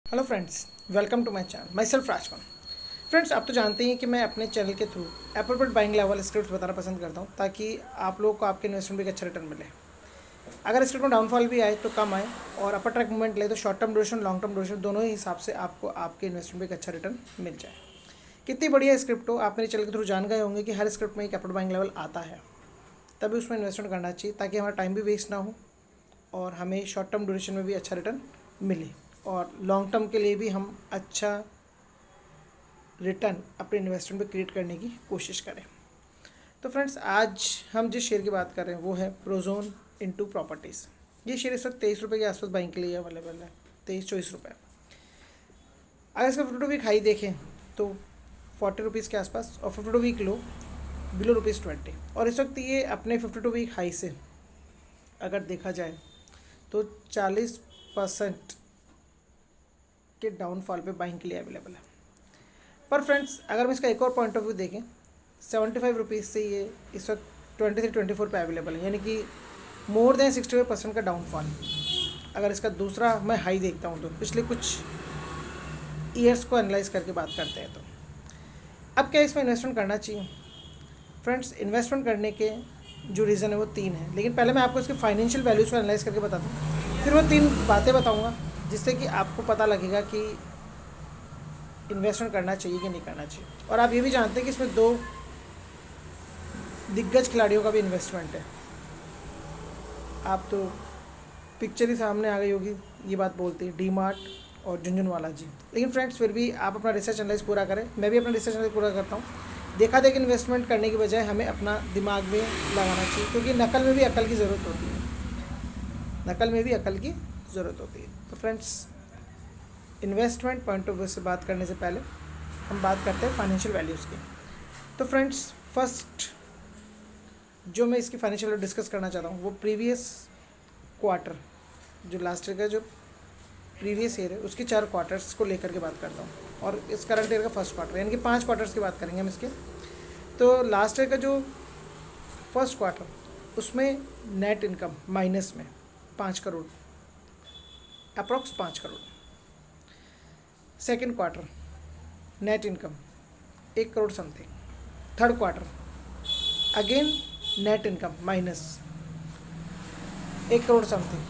Hello friends, welcome to my channel myself Rajkaun. Friends, आप तो जानते हैं कि मैं अपने चैनल के through appropriate buying level scripts बताना पसंद करता हूं ताकि आप लोगों को आपके इन्वेस्टमेंट भी एक अच्छा रिटर्न मिले। अगर स्क्रिप्ट में डाउनफॉल भी आए तो कम आए और अपर ट्रैक मूवमेंट ले तो short term duration long term duration दोनों ही हिसाब से आपको आपके इन्वेस्टमेंट में एक अच्छा रिटर्न मिल जाए। कितनी बढ़िया स्क्रिप्ट हो, आप मेरे चैनल के थ्रू जान गए होंगे कि हर स्क्रिप्ट में एक एप्रोप्रिएट बाइंग लेवल आता है, तभी उसमें इन्वेस्टमेंट करना चाहिए ताकि हमारा टाइम भी वेस्ट ना हो और हमें शॉर्ट टर्म ड्यूरेशन में भी अच्छा रिटर्न मिले और लॉन्ग टर्म के लिए भी हम अच्छा रिटर्न अपने इन्वेस्टमेंट पे क्रिएट करने की कोशिश करें। तो फ्रेंड्स, आज हम जिस शेयर की बात कर रहे हैं वो है प्रोजोन इनटू प्रॉपर्टीज़। ये शेयर इस वक्त 23 रुपये के आसपास बाइंग के लिए अवेलेबल है, 23-24 रुपये। अगर इसका 52 वीक हाई देखें तो 40 रुपीज़ के आसपास और 52 वीक लो बिलो ₹20। और इस वक्त ये अपने 52 वीक हाई से अगर देखा जाए तो 40% के डाउनफॉल पे बाइंग के लिए अवेलेबल है। पर फ्रेंड्स, अगर हम इसका एक और पॉइंट ऑफ व्यू देखें, 75 रुपीज़ से ये इस वक्त 23-24 पे अवेलेबल है, यानी कि मोर देन 65% का डाउनफॉल। अगर इसका दूसरा मैं हाई देखता हूँ तो पिछले कुछ ईयर्स को एनालाइज करके बात करते हैं तो अब क्या इसमें इन्वेस्टमेंट करना चाहिए। फ्रेंड्स, इन्वेस्टमेंट करने के जो रीज़न है वो 3 है, लेकिन पहले मैं आपको इसके फाइनेंशियल वैल्यूज़ को एनालाइज करके बताता हूँ, फिर वो 3 बातें बताऊँगा जिससे कि आपको पता लगेगा कि इन्वेस्टमेंट करना चाहिए कि नहीं करना चाहिए। और आप ये भी जानते हैं कि इसमें 2 दिग्गज खिलाड़ियों का भी इन्वेस्टमेंट है। आप तो पिक्चर ही सामने आ गई होगी, ये बात बोलती है डी मार्ट और झुंझुनवाला जी। लेकिन फ्रेंड्स, फिर भी आप अपना रिसर्च एनालाइज पूरा करें, मैं भी अपना रिसर्च एनालाइज पूरा करता हूँ। देखा देख इन्वेस्टमेंट करने की बजाय हमें अपना दिमाग में लगाना चाहिए, क्योंकि नकल में भी अकल की ज़रूरत होती है। नकल में भी अकल की ज़रूरत होती है। तो friends, investment point of view से बात करने से पहले हम बात करते हैं फाइनेंशियल वैल्यूज़ की। तो फ्रेंड्स, फर्स्ट जो मैं इसकी फाइनेंशियल वैल्यू डिस्कस करना चाहता हूँ वो प्रीवियस क्वार्टर, जो लास्ट ईयर का जो प्रीवियस ईयर है उसके 4 क्वार्टर्स को लेकर के बात करता हूँ और इस करंट ईयर का फर्स्ट क्वार्टर, यानी कि 5 क्वार्टर्स की बात करेंगे हम इसके। तो लास्ट ईयर का जो फर्स्ट क्वार्टर उसमें नेट इनकम माइनस में 5 crore, approx 5 crore. Second quarter net income 1 crore something. Third quarter again net income minus 1 crore something.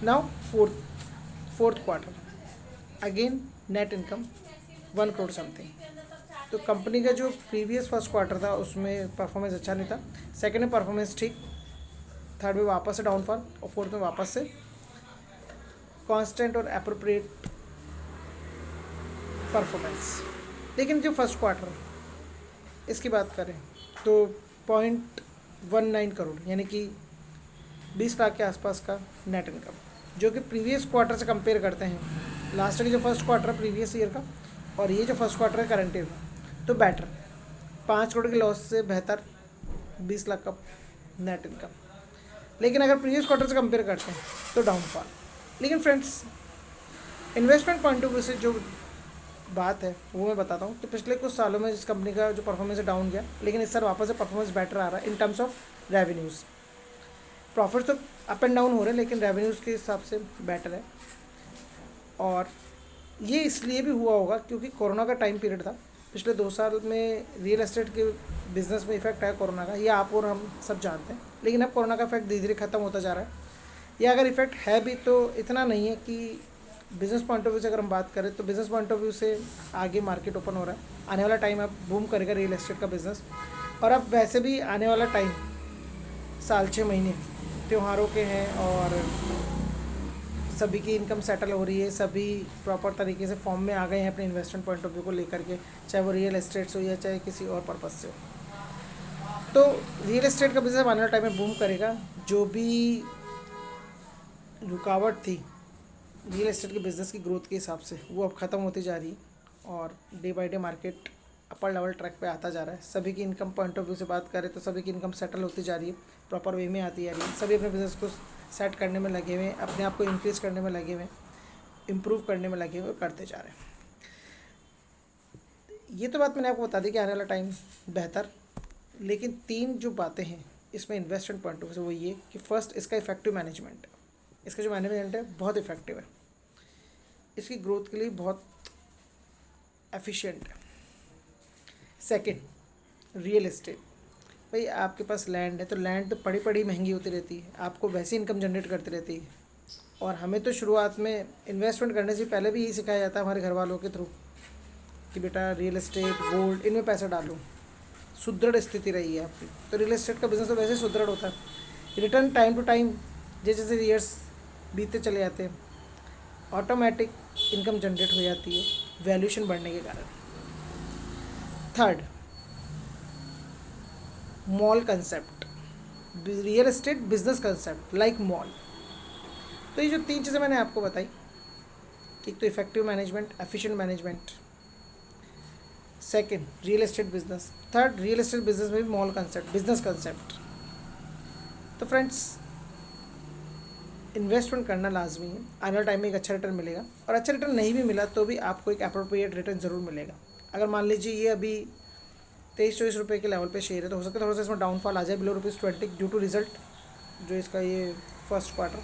Now fourth quarter again net income 1 crore something. तो कंपनी का जो प्रीवियस फर्स्ट क्वार्टर था उसमें performance अच्छा नहीं था, सेकंड में परफॉर्मेंस ठीक, थर्ड में वापस से डाउनफॉल और फोर्थ में वापस से कांस्टेंट और एप्रोप्रिएट परफॉर्मेंस। लेकिन जो फर्स्ट क्वार्टर इसकी बात करें तो 0.19 करोड़, यानी कि 20 लाख के आसपास का नेट इनकम, जो कि प्रीवियस क्वार्टर से कंपेयर करते हैं लास्ट ईयर की जो फर्स्ट क्वार्टर प्रीवियस ईयर का और ये जो फर्स्ट क्वार्टर है करंट ईयर का, तो बेटर 5 करोड़ के लॉस से बेहतर 20 लाख का नेट इनकम। लेकिन अगर प्रीवियस क्वार्टर से कंपेयर करते हैं तो डाउनफॉल। लेकिन friends, investment point of view से जो बात है वो मैं बताता हूँ। तो पिछले कुछ सालों में इस कंपनी का जो परफॉर्मेंस है डाउन गया, लेकिन इस साल वापस से परफॉर्मेंस बेटर आ रहा है in terms of revenues. Profit तो अप एंड डाउन हो रहे हैं लेकिन रेवेन्यूज़ के हिसाब से बेटर है। और ये इसलिए भी हुआ होगा क्योंकि कोरोना का टाइम पीरियड था। पिछले 2 साल में रियल एस्टेट के बिज़नेस में इफेक्ट आया कोरोना का, ये आप और हम सब जानते हैं। लेकिन अब कोरोना का इफेक्ट धीरे धीरे ख़त्म होता जा रहा है। या अगर इफेक्ट है भी तो इतना नहीं है कि बिज़नेस पॉइंट ऑफ व्यू से अगर हम बात करें तो बिज़नेस पॉइंट ऑफ व्यू से आगे मार्केट ओपन हो रहा है। आने वाला टाइम अब बूम करेगा रियल एस्टेट का बिज़नेस। और अब वैसे भी आने वाला टाइम साल 6 महीने त्योहारों के हैं और सभी की इनकम सेटल हो रही है, सभी प्रॉपर तरीके से फॉर्म में आ गए हैं अपने इन्वेस्टमेंट पॉइंट ऑफ व्यू को लेकर के, चाहे वो रियल एस्टेट्स हो या चाहे किसी और पर्पज़ से हो। तो रियल एस्टेट का बिज़नेस आने वाले टाइम में बूम करेगा। जो भी रुकावट थी रियल एस्टेट के बिज़नेस की ग्रोथ के हिसाब से वो अब ख़त्म होती जा रही है और day by day market upper level track पे आता जा रहा है। सभी की इनकम पॉइंट ऑफ व्यू से बात करें तो सभी की इनकम सेटल होती जा रही है, प्रॉपर वे में आती जा रही है। सभी अपने बिज़नेस को सेट करने में लगे हुए हैं, अपने आप को इंक्रीज़ करने में लगे हुए हैं, इम्प्रूव करने में लगे हुए करते जा रहे हैं। ये तो बात मैंने आपको बता दी कि आने वाला टाइम बेहतर। लेकिन 3 जो बातें हैं इसमें इन्वेस्टमेंट पॉइंट ऑफ व्यू से वो ये कि फर्स्ट, इसका इफेक्टिव मैनेजमेंट, इसका जो मैनेजमेंट है बहुत इफेक्टिव है। इसकी ग्रोथ के लिए बहुत एफिशिएंट है। Second, real estate. भाई आपके पास लैंड है तो लैंड तो पड़ी पड़ी महंगी होती रहती है, आपको वैसे इनकम जनरेट करती रहती है। और हमें तो शुरुआत में इन्वेस्टमेंट करने से पहले भी यही सिखाया जाता है हमारे घर वालों के थ्रू कि बेटा रियल एस्टेट, गोल्ड, इनमें पैसा डालो। सुदृढ़ स्थिति रही है आपकी, तो रियल एस्टेट का बिजनेस तो वैसे सुदृढ़ होता है। रिटर्न टाइम टू टाइम जैसे जैसे ईयर्स बीतते चले जाते हैं, ऑटोमेटिक इनकम जनरेट हो जाती है वैल्यूएशन बढ़ने के कारण। Third, mall concept, real estate business concept like mall. तो ये जो 3 चीज़ें मैंने आपको बताई, एक तो effective management, efficient management, second real estate business, third real estate business में भी मॉल कंसेप्ट, बिजनेस कंसेप्ट। तो फ्रेंड्स, इन्वेस्टमेंट करना लाजमी है, आने वाले टाइम में एक अच्छा रिटर्न मिलेगा। और अच्छा रिटर्न नहीं भी मिला तो भी आपको एक अप्रोप्रिएट रिटर्न ज़रूर मिलेगा। अगर मान लीजिए ये अभी 23-24 रुपये के लेवल पे शेयर है, तो हो सकता है थोड़ा सा इसमें डाउनफॉल आ जाए बिलो ₹20 ड्यू टू रिजल्ट जो इसका ये फर्स्ट क्वार्टर।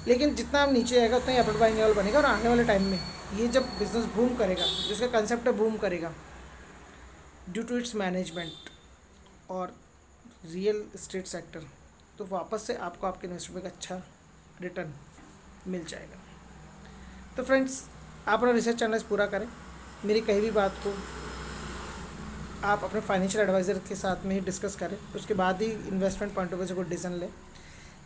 लेकिन जितना आप नीचे आएगा उतना ही अपर बाइंग लेवल बनेगा। और आने वाले टाइम में ये जब बिजनेस बूम करेगा, जिसका कंसेप्ट है बूम करेगा ड्यू टू इट्स मैनेजमेंट और रियल एस्टेट सेक्टर, तो वापस से आपको आपके इन्वेस्टमेंट का अच्छा रिटर्न मिल जाएगा। तो फ्रेंड्स, आप अपना रिसर्च एनालिसिस पूरा करें। मेरी कहीं भी बात को आप अपने फाइनेंशियल एडवाइज़र के साथ में ही डिस्कस करें, उसके बाद ही इन्वेस्टमेंट पॉइंट ऑफ व्यू से कोई डिसीजन लें।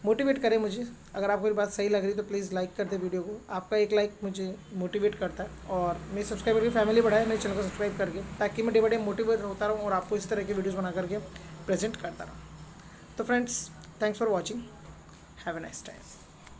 मोटिवेट करें मुझे। अगर आपको मेरी बात सही लग रही तो प्लीज़ लाइक कर दे वीडियो को। आपका एक लाइक मुझे मोटिवेट करता है और मेरे सब्सक्राइबर की फैमिली बढ़ाए मेरे चैनल को सब्सक्राइब करके, ताकि मैं डे बाय डे मोटिवेट होता रहूँ और आपको इस तरह की वीडियोज़ बना करके प्रेजेंट करता रहूँ। तो friends, thanks for watching, have a nice time.